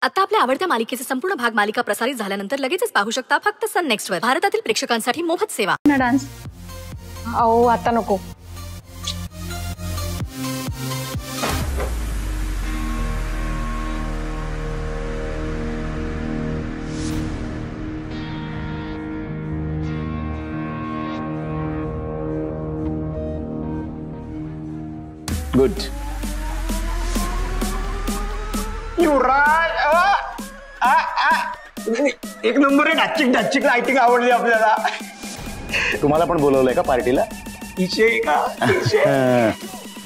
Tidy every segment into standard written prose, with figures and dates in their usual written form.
आता आपल्या आवडत्या मालिकेचे संपूर्ण भाग मालिका प्रसारित झाल्यानंतर लगेचच पाहू शकता फक्त सन नेक्स्ट वर. भारतातील प्रेक्षकांसाठी मोफत सेवा. डान्स अहो आता नको. गुड. युवराज एक नंबर आहे. डाचिक डाचिक लाइटिंग आवडली आपल्याला. तुम्हाला पण बोलवलंय का पार्टीला? इशे का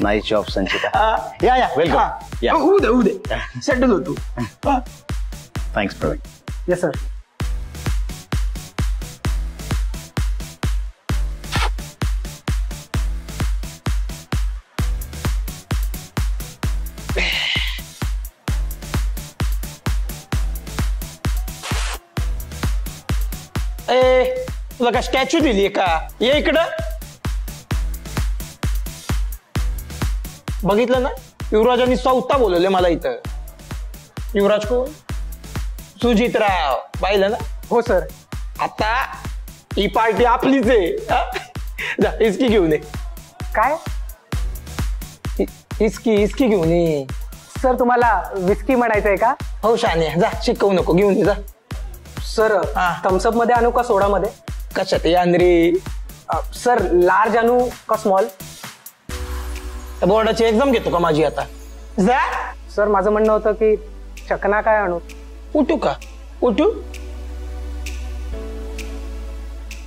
नाईस जॉब संचिता. या या वेलकम. या होऊ दे सेटल होतो. थँक्स प्रवीण. Yes sir. तुला का स्टॅच्यू दिली का? ये इकडं. बघितलं ना, युवराजांनी स्वतः बोलवले मला इथं. युवराज कोण? सुजितराव. पाहिलं ना? हो सर. आता ही पार्टी आपलीच आहे. जा इस्की घेऊन ये. काय? इस्की घेऊन ये. सर तुम्हाला विस्की म्हणायचंय का? हो शाने. जा शिकवू नको, घेऊन ये जा. सर थम्सअप मध्ये आणू का सोडा मध्ये? कशात अंद्री? सर लार्ज आणू का स्मॉल? बोर्डाची एक्झाम घेतो का माझी आता? जा. सर माझं म्हणणं होतं की चकना काय आणू? उठू का? उठू?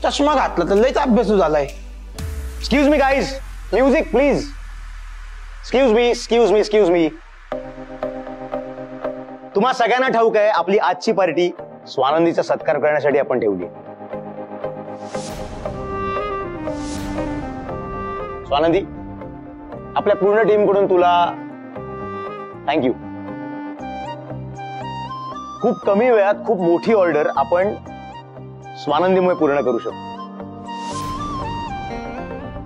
चष्मा घातला तर लयच अभ्यासू झालाय. Excuse me guys, music please. Excuse me. तुम्हा सगळ्यांना ठाऊक आहे आपली आजची पार्टी स्वानंदीचा सत्कार करण्यासाठी आपण ठेवली. स्वानंदी, आपल्या पूर्ण टीम कडून तुला थँक्यू. खूप कमी वेळात खूप मोठी ऑर्डर आपण स्वानंदीमुळे पूर्ण करू शकतो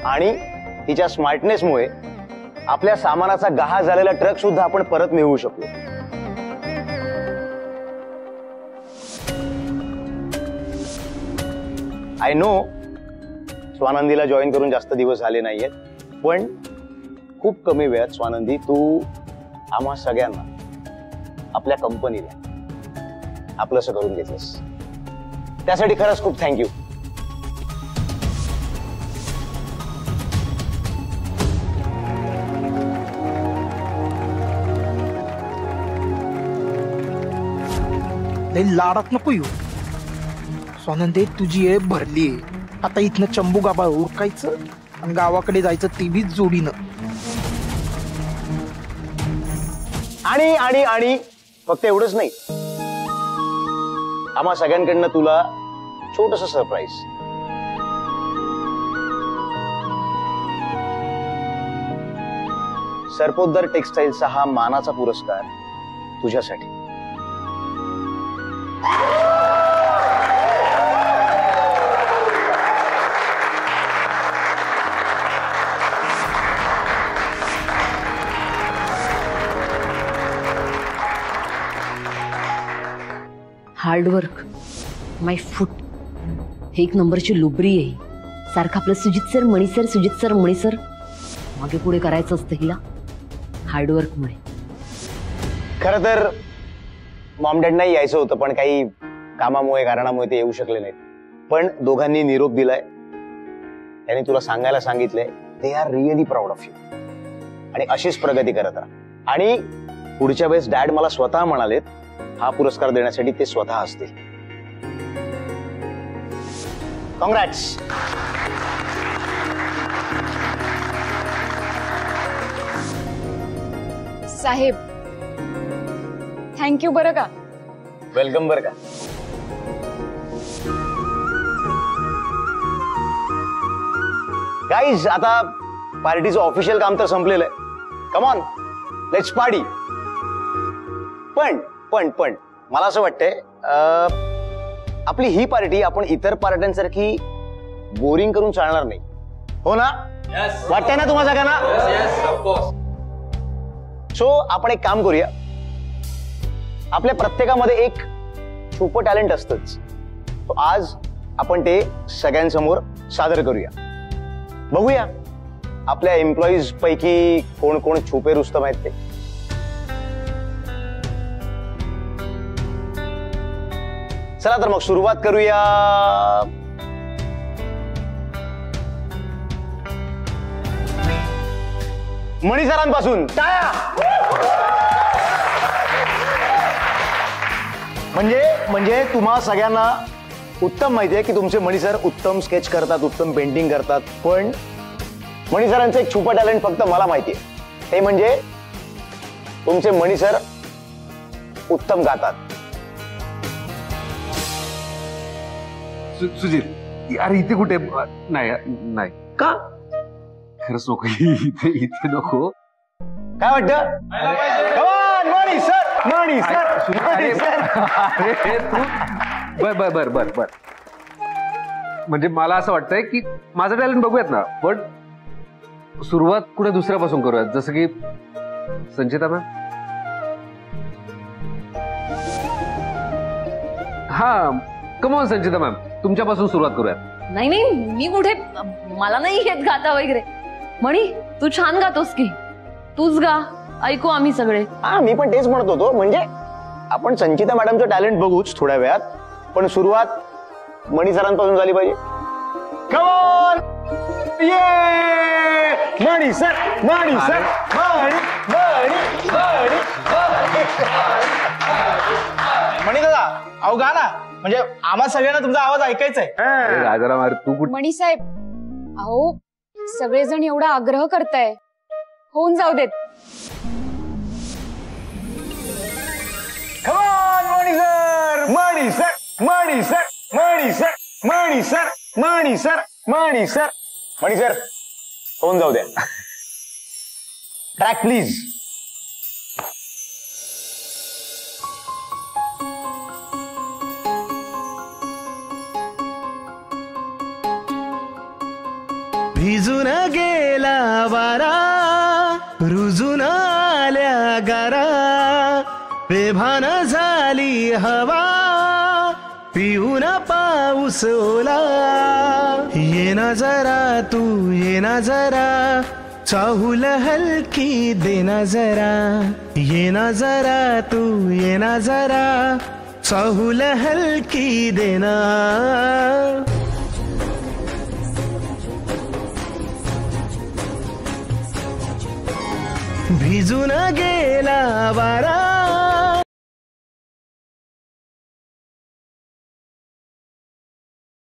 आणि तिच्या स्मार्टनेसमुळे आपल्या सामानाचा गहाळ झालेला ट्रक सुद्धा आपण परत मिळवू शकतो. आय नो स्वानंदीला जॉईन करून जास्त दिवस झाले नाहीयेत, पण खूप कमी वेळात स्वानंदी तू आम्हा सगळ्यांना आपल्या कंपनीला आपलंसं करून घेतलंस. त्यासाठी खरंच खूप थँक्यू. लाडात नको येऊ. स्वानंदी तुझी आहे भरली. आता इथनं चंबू गाबा उरकायचं आणि गावाकडे जायचं, ती बी जोडीनं. आणि आणि आणि फक्त एवढंच नाही, आम्हा सगळ्यांकडनं तुला छोटस सरप्राईज. सरपोतदार टेक्सटाईलचा हा मानाचा पुरस्कार तुझ्यासाठी. हार्डवर्क माय फूट. हे एक नंबरची लुबरी आहे. सारखं आपलं सुजित सर मणीसर मागे पुढे करायचं असतं हिला हार्डवर्कमुळे. खरं तर मॉम डॅड नाही यायचं होतं, पण काही कामामुळे कारणामुळे ते येऊ शकले नाहीत. पण दोघांनी निरोप दिलाय. त्यांनी तुला सांगायला सांगितलंय they are really proud of you आणि अशीच प्रगती करत राहा. आणि पुढच्या वेळेस डॅड मला स्वतः म्हणालेत हा पुरस्कार देण्यासाठी ते स्वतः असतील. कॉंग्रॅट्स. साहेब थँक्यू बरं का. वेलकम बरं का. गाईज आता पार्टीचं ऑफिशियल काम तर संपलेलं आहे. Come on let's party. पण मला असं वाटतंय आपली ही पार्टी आपण इतर पार्ट्यांसारखी बोरिंग करून चालणार नाही. हो ना? वाटतंय ना तुम्हा सगळ्यांना? सो आपण एक काम करूया, आपल्या प्रत्येकामध्ये एक छुपं टॅलेंट असतंच. आज आपण ते सगळ्यांसमोर सादर करूया. बघूया आपल्या एम्प्लॉईज पैकी कोण कोण छुपे रुस्तम आहेत ते. चला तर मग सुरुवात करूया. मणी सरांपासून टाळ्या. म्हणजे तुम्हा सगळ्यांना उत्तम माहिती आहे की तुमचे मणी सर उत्तम स्केच करतात, उत्तम पेंटिंग करतात. पण मणी सरांचं एक छुपं टॅलेंट फक्त मला माहिती आहे. ते म्हणजे तुमचे मणी सर उत्तम गातात. सुजित यार इथे कुठे नाही नाही का खरंच नको इथे नको. काय वाटतं? मणी सर, मणी सर, मणी सर. अरे तू बर म्हणजे मला असं वाटतंय की माझं टॅलेंट बघूयात ना, पण सुरुवात कुठे दुसऱ्यापासून करूयात. जसं की संचिता मॅम. हा कमॉन संचिता मॅम, तुमच्यापासून सुरुवात करूयात. नाही नाही, मी कुठे, मला नाही येत गाता वगैरे. म्हणी तू छान गातोस की, तूच गा, ऐकू आम्ही सगळे. हा मी पण तेच म्हणत होतो. म्हणजे आपण संचिता मॅडमचं टॅलेंट बघूच थोड्या वेळात, पण सुरुवात मणी सरांपासून झाली पाहिजे. कमॉन ये मणी सर, मणी सर, मणी मणी मणी. मणी दादा अहो गा ना, म्हणजे आम्हा सगळ्यांना तुमचा आवाज ऐकायचा आहे. राजाराम तू कुठे. मणी साहेब, अहो सगळेजण एवढा आग्रह करताय, होऊन जाऊ देत. मणी सर, मणी सर, मणी सर, मणी सर, मणी सर, मणी सर, मणी सर. मणी सर होऊन जाऊ द्या. Track please. भिजून गेला वारा, रुजून आल्या गारा, बेभान झाली हवा, पिऊन पाऊस ओला. ये ना जरा तू, ये ना जरा, चाहूल हलकी देना जरा. ये ना जरा तू, ये ना जरा, चाहूल हलकी देना. भिजून गेला वारा,